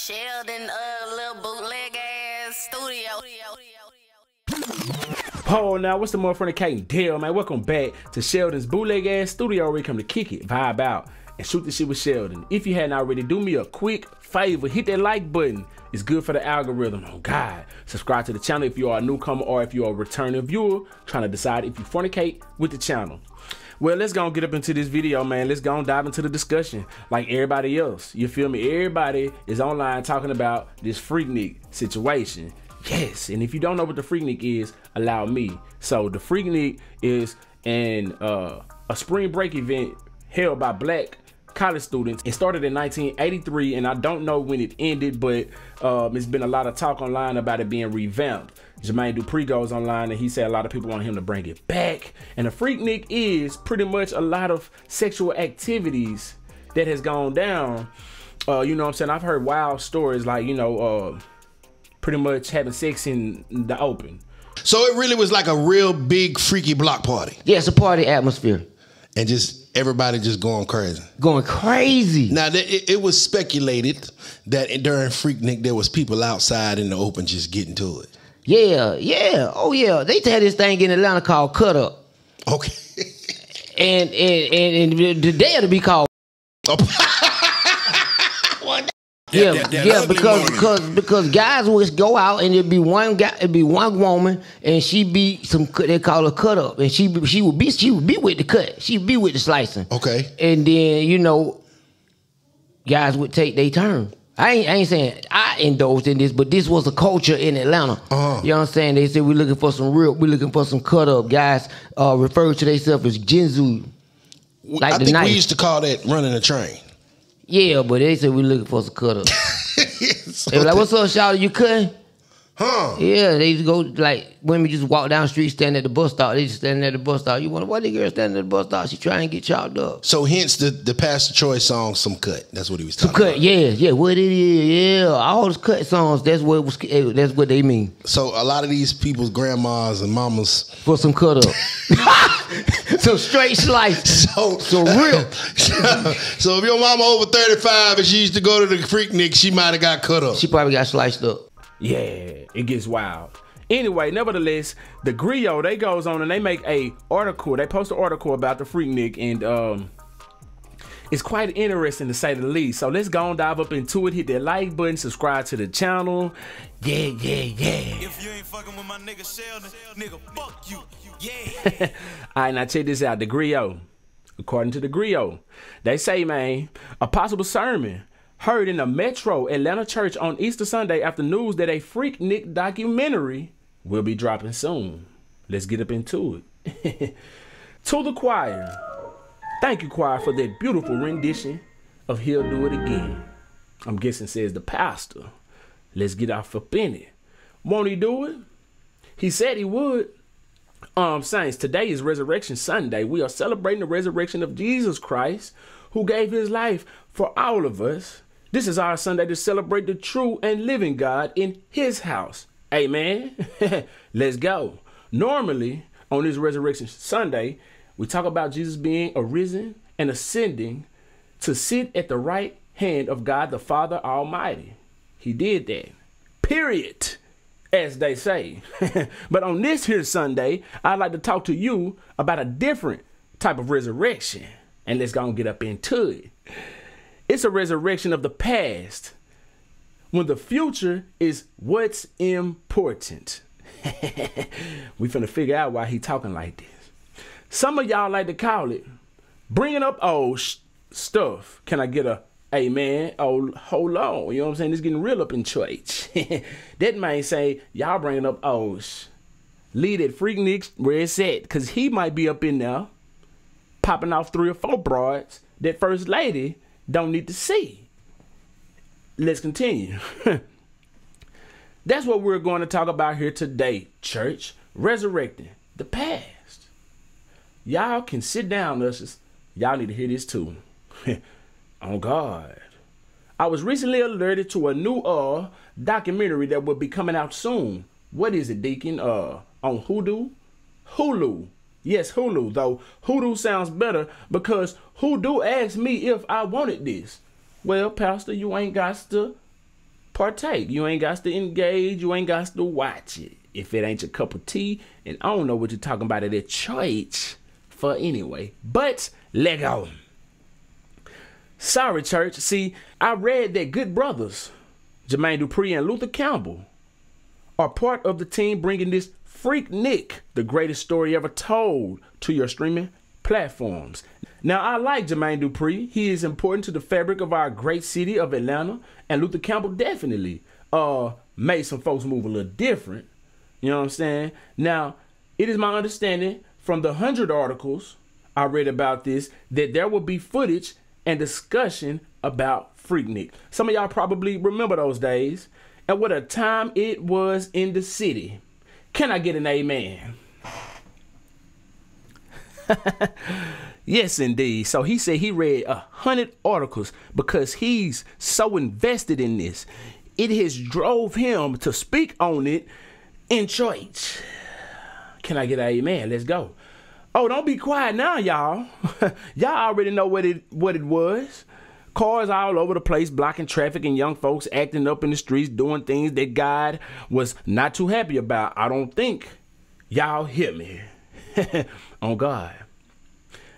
Sheldon, little bootleg ass studio. Oh, now what's the motherfucking deal, man? Welcome back to Sheldon's bootleg ass studio, where we come to kick it, vibe out, and shoot the shit with Sheldon. If you hadn't already, do me a quick favor, hit that like button. It's good for the algorithm. Oh God. Subscribe to the channel if you are a newcomer or if you are a returning viewer trying to decide if you fornicate with the channel. Well, let's go and get up into this video, man. Let's go and dive into the discussion like everybody else. You feel me? Everybody is online talking about this Freaknik situation. Yes, and if you don't know what the Freaknik is, allow me. So the Freaknik is a spring break event held by black college students. It started in 1983, and I don't know when it ended, but it's been a lot of talk online about it being revamped. Jermaine Dupri goes online and he said a lot of people want him to bring it back. And the Freaknik is pretty much a lot of sexual activities that has gone down. You know what I'm saying? I've heard wild stories like, you know, pretty much having sex in the open. So it really was like a real big freaky block party. Yeah, it's a party atmosphere. And just everybody just going crazy. Going crazy. Now, it was speculated that during Freaknik there was people outside in the open just getting to it. Yeah, yeah. Oh, yeah. They had this thing in Atlanta called Cut Up. Okay. and today it'll be called. Because guys would go out and it'd be one guy, it'd be one woman, and she be some, they call her cut up, and she would be with the cut, she'd be with the slicing. Okay. And then, you know, guys would take their turn. I ain't saying I indulged in this, but this was a culture in Atlanta. You know what I'm saying? They said we're looking for some cut up guys. Refer to themselves as Jinzu. Like I think we used to call that running a train. Yeah, but they said we're looking for some cut up. They were like, "What's up, Sheldon? You cutting?" Huh? Yeah, they used to go, like, women just walk down the street, stand at the bus stop. They just standing at the bus stop. You wonder why the girl standing at the bus stop? She trying to get chopped up. So hence the Pastor Troy song, Some Cut. That's what he was talking about. Yeah, what it is, yeah. All those cut songs, that's what they mean. So a lot of these people's grandmas and mamas for some cut up. So straight slice. So real. So if your mama over 35 and she used to go to the Freaknik, she might have got cut up. She probably got sliced up. Yeah, it gets wild. Anyway, nevertheless, the Griot, they goes on and they make a article. They post an article about the Freaknik, and it's quite interesting to say the least. So let's go and dive up into it. Hit that like button, subscribe to the channel. Yeah. If you ain't fucking with my nigga Sheldon, nigga, fuck you. Yeah. All right, now check this out. The Griot. According to the Griot, they say, man, a possible sermon heard in a Metro Atlanta church on Easter Sunday after news that a Freaknik documentary will be dropping soon. Let's get up into it. To the choir, thank you, choir, for that beautiful rendition of He'll Do It Again. I'm guessing says the pastor. Let's get off up in it. Won't he do it? He said he would. Saints, today is Resurrection Sunday. We are celebrating the resurrection of Jesus Christ, who gave his life for all of us. This is our Sunday to celebrate the true and living God in his house. Amen. Let's go. Normally, on this Resurrection Sunday, we talk about Jesus being arisen and ascending to sit at the right hand of God the Father Almighty. He did that. Period, as they say. But on this here Sunday, I'd like to talk to you about a different type of resurrection. And let's go and get up into it. It's a resurrection of the past when the future is what's important. We finna figure out why he talking like this. Some of y'all like to call it bringing up old stuff. Can I get a amen? Oh, hold on. You know what I'm saying? It's getting real up in church. That man say, y'all bringing up old lead at Freaknik where it's at, because he might be up in there popping off 3 or 4 broads that first lady don't need to see. Let's continue. That's what we're going to talk about here today, church. Resurrecting the past. Y'all can sit down, ushers. Y'all need to hear this too. On God. I was recently alerted to a new documentary that will be coming out soon. What is it, Deacon? On Hulu. Yes, Hulu, though Hulu sounds better because Hulu asked me if I wanted this. Well, Pastor, you ain't got to partake. You ain't got to engage. You ain't got to watch it. If it ain't your cup of tea, and I don't know what you're talking about at that church for anyway. But let go. Sorry, church. See, I read that good brothers, Jermaine Dupri and Luther Campbell, are part of the team bringing this Freaknik, the greatest story ever told, to your streaming platforms. Now, I like Jermaine Dupri. He is important to the fabric of our great city of Atlanta, and Luther Campbell definitely made some folks move a little different. You know what I'm saying? Now, it is my understanding from the 100 articles I read about this that there will be footage and discussion about Freaknik. Some of y'all probably remember those days and what a time it was in the city. Can I get an amen? Yes, indeed. So he said he read 100 articles because he's so invested in this. It has drove him to speak on it in church. Can I get an amen? Let's go. Oh, don't be quiet now, y'all. Y'all already know what it was. Cars all over the place blocking traffic and young folks acting up in the streets doing things that God was not too happy about. I don't think y'all hear me. On God.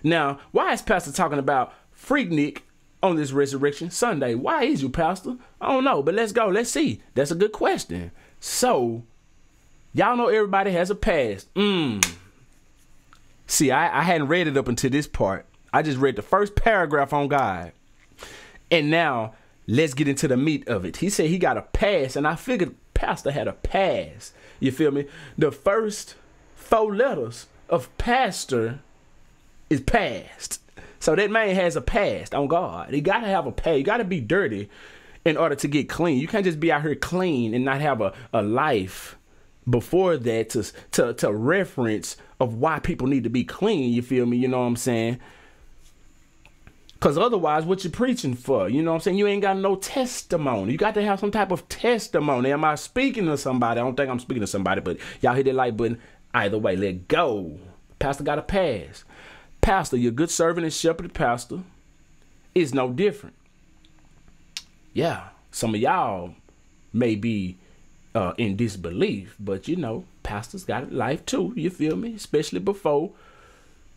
Now, why is Pastor talking about Freaknik on this Resurrection Sunday? Why is you, Pastor? I don't know, but let's go. Let's see. That's a good question. So, y'all know everybody has a past. See, I hadn't read it up until this part. I just read the first paragraph on God. And now, let's get into the meat of it. He said he got a past, and I figured Pastor had a past. You feel me? The first 4 letters of pastor is past. So that man has a past on God. He got to have a past. You got to be dirty in order to get clean. You can't just be out here clean and not have a life before that to reference of why people need to be clean. You feel me? You know what I'm saying? Because otherwise, what you preaching for? You know what I'm saying? You ain't got no testimony. You got to have some type of testimony. Am I speaking to somebody? I don't think I'm speaking to somebody, but y'all hit that like button. Either way, let go. Pastor got a pass. Pastor, your good servant and shepherd pastor is no different. Yeah, some of y'all may be in disbelief, but you know, pastors got life too. You feel me? Especially before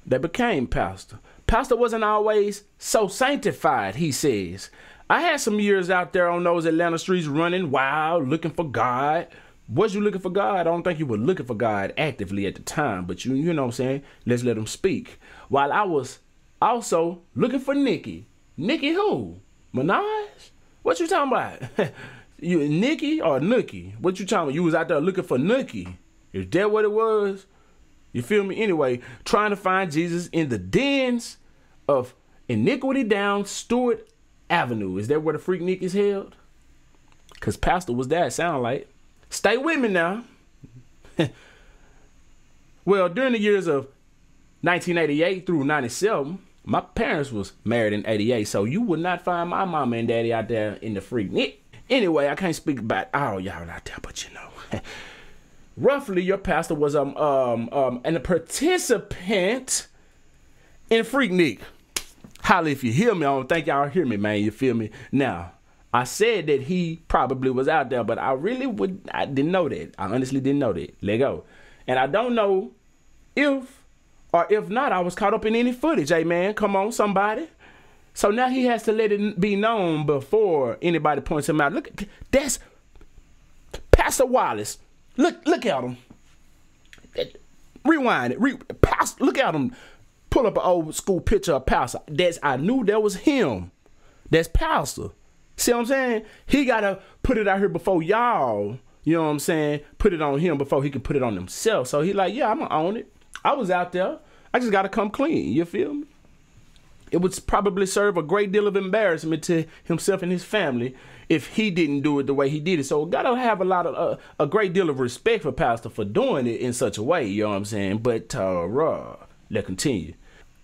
they became pastor. Pastor wasn't always so sanctified, he says. I had some years out there on those Atlanta streets running wild, looking for God. Was you looking for God? I don't think you were looking for God actively at the time, but you know what I'm saying? Let's let him speak. While I was also looking for Nikki. Nikki who? Minaj? What you talking about? You Nikki or Nookie? What you talking about? You was out there looking for Nookie. Is that what it was? You feel me? Anyway, trying to find Jesus in the dens of iniquity down Stewart Avenue. Is that where the Freaknik is held? Because Pastor was there, it sound like. Stay with me now. Well, during the years of 1988 through 97, my parents was married in 88, so you would not find my mama and daddy out there in the Freaknik. Anyway, I can't speak about all y'all out there, but you know. Roughly, your pastor was and a participant in Freaknik. Holla if you hear me. I don't think y'all hear me, man. You feel me? Now, I said that he probably was out there, but I didn't know that. I honestly didn't know that. Let go. And I don't know if or if not, I was caught up in any footage. Hey, man, come on, somebody. So now he has to let it be known before anybody points him out. Look, that's Pastor Wallace. Look at him. Rewind it. Pastor, look at him. Pull up an old school picture of Pastor. I knew that was him. That's Pastor. See what I'm saying? He got to put it out here before y'all, you know what I'm saying, put it on him before he can put it on himself. So he like, yeah, I'm going to own it. I was out there. I just got to come clean. You feel me? It would probably serve a great deal of embarrassment to himself and his family if he didn't do it the way he did it. So got to have a great deal of respect for Pastor for doing it in such a way, you know what I'm saying? But let's continue.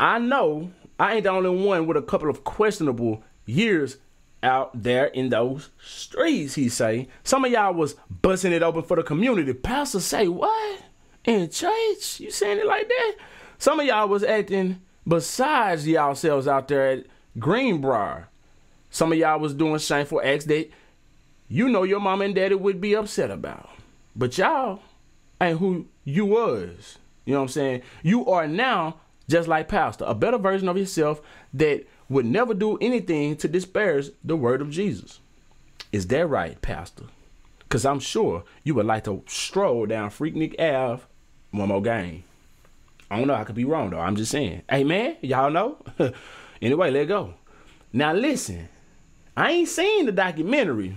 I know I ain't the only one with a couple of questionable years out there in those streets, he say. Some of y'all was busting it open for the community. Pastor say, what? In church? You saying it like that? Some of y'all was acting besides y'all selves out there at Greenbrier. Some of y'all was doing shameful acts that you know your mama and daddy would be upset about. But y'all ain't who you was. You know what I'm saying? You are now just like Pastor, a better version of yourself that would never do anything to disparage the word of Jesus. Is that right, Pastor? Because I'm sure you would like to stroll down Freaknik Ave one more game. I don't know. I could be wrong, though. I'm just saying. Hey, man, y'all know? Anyway, let go. Now, listen. I ain't seen the documentary.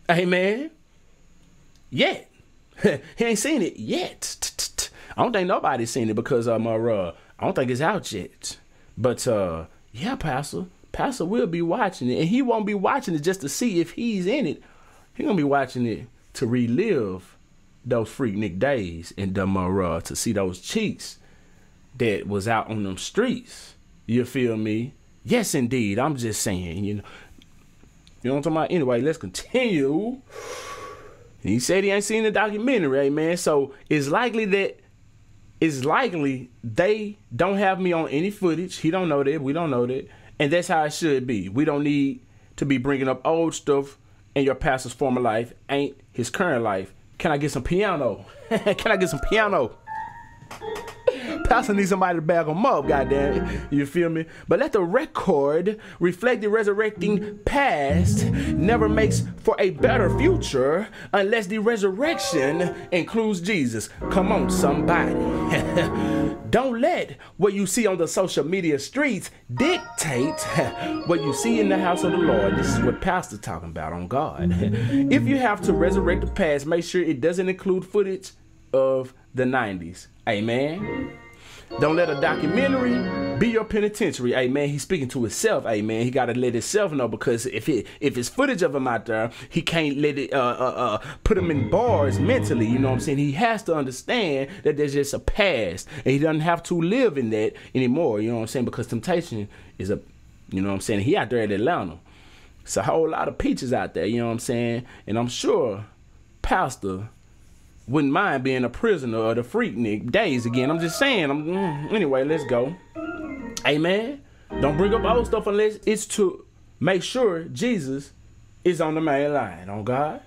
Hey, man. Yet. He ain't seen it yet. I don't think nobody's seen it because I don't think it's out yet. But, yeah, Pastor will be watching it. And he won't be watching it just to see if he's in it. He's going to be watching it to relive those Freaknik days and to see those cheeks that was out on them streets. You feel me? Yes, indeed. I'm just saying, you know. You know what I'm talking about? Anyway, let's continue. He said he ain't seen the documentary, man. So it's likely they don't have me on any footage. He don't know that. We don't know that. And that's how it should be. We don't need to be bringing up old stuff in your pastor's former life ain't his current life. Can I get some piano? Can I get some piano? Pastor needs somebody to back him up, goddamn. You feel me? But let the record reflect the resurrecting past never makes for a better future unless the resurrection includes Jesus. Come on, somebody. Don't let what you see on the social media streets dictate what you see in the house of the Lord. This is what Pastor's talking about on God. If you have to resurrect the past, make sure it doesn't include footage of the 90s. Amen. Don't let a documentary be your penitentiary. Amen. He's speaking to himself. Amen. He got to let himself know, because if it's footage of him out there, he can't let it put him in bars mentally. You know what I'm saying? He has to understand that there's just a past, and he doesn't have to live in that anymore. You know what I'm saying? Because temptation is you know what I'm saying? He out there at Atlanta. It's a whole lot of peaches out there. You know what I'm saying? And I'm sure Pastor wouldn't mind being a prisoner of the Freaknik days again. I'm just saying. Anyway, let's go. Amen. Don't bring up old stuff unless it's to make sure Jesus is on the main line. On God.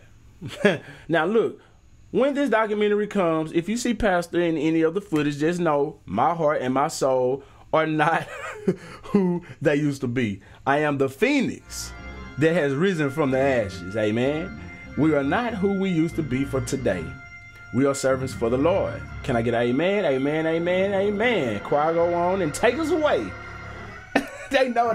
Now look, when this documentary comes, if you see Pastor in any of the footage, just know my heart and my soul are not who they used to be. I am the phoenix that has risen from the ashes. Amen. We are not who we used to be for today. We are servants for the Lord. Can I get amen, amen, amen, amen? Choir, go on and take us away. They know.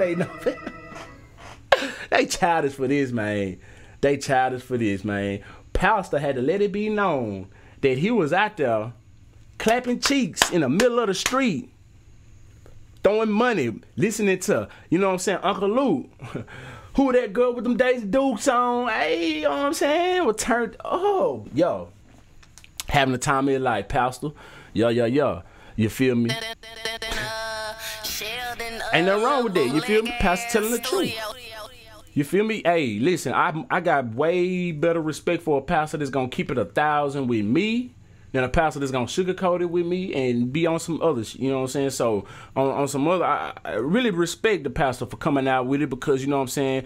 They childish for this, man. They childish for this, man. Pastor had to let it be known that he was out there clapping cheeks in the middle of the street, throwing money, listening to, you know what I'm saying, Uncle Luke. Who that girl with them Daisy Dukes on? Hey, you know what I'm saying? Was turned, yo. Having the time of your life, Pastor. Yo. You feel me? Ain't nothing wrong with that. You feel me? Pastor telling the truth. You feel me? Hey, listen, I got way better respect for a pastor that's going to keep it 1,000 with me than a pastor that's going to sugarcoat it with me and be on some other shit. You know what I'm saying? So, on some other, I really respect the pastor for coming out with it, because, you know what I'm saying,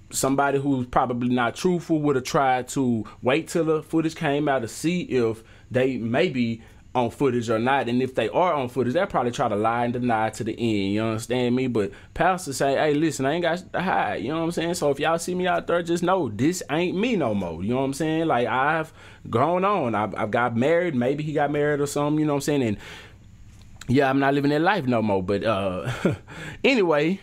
somebody who's probably not truthful would have tried to wait till the footage came out to see if they may be on footage or not. And if they are on footage, they'll probably try to lie and deny to the end. You understand me? But Pastor say, hey, listen, I ain't got to hide. You know what I'm saying? So if y'all see me out there, just know this ain't me no more. You know what I'm saying? Like, I've grown on. I've got married. Maybe he got married or something. You know what I'm saying? And yeah, I'm not living that life no more. But anyway,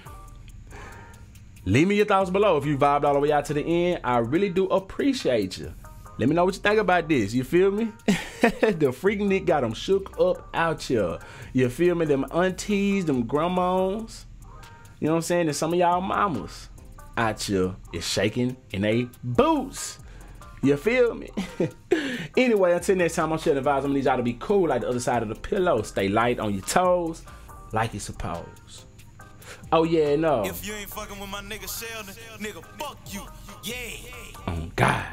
leave me your thoughts below. If you vibed all the way out to the end, I really do appreciate you. Let me know what you think about this. You feel me? The Freaknik got them shook up out here. You feel me? Them aunties, them grandmas. You know what I'm saying? And some of y'all mamas out here is shaking in they boots. You feel me? Anyway, until next time, I'm SheldonVybez. I'm gonna need y'all to be cool like the other side of the pillow. Stay light on your toes like you're supposed. Oh yeah, no. If you ain't fucking with my nigga Sheldon, nigga, fuck you. Yeah. Oh God.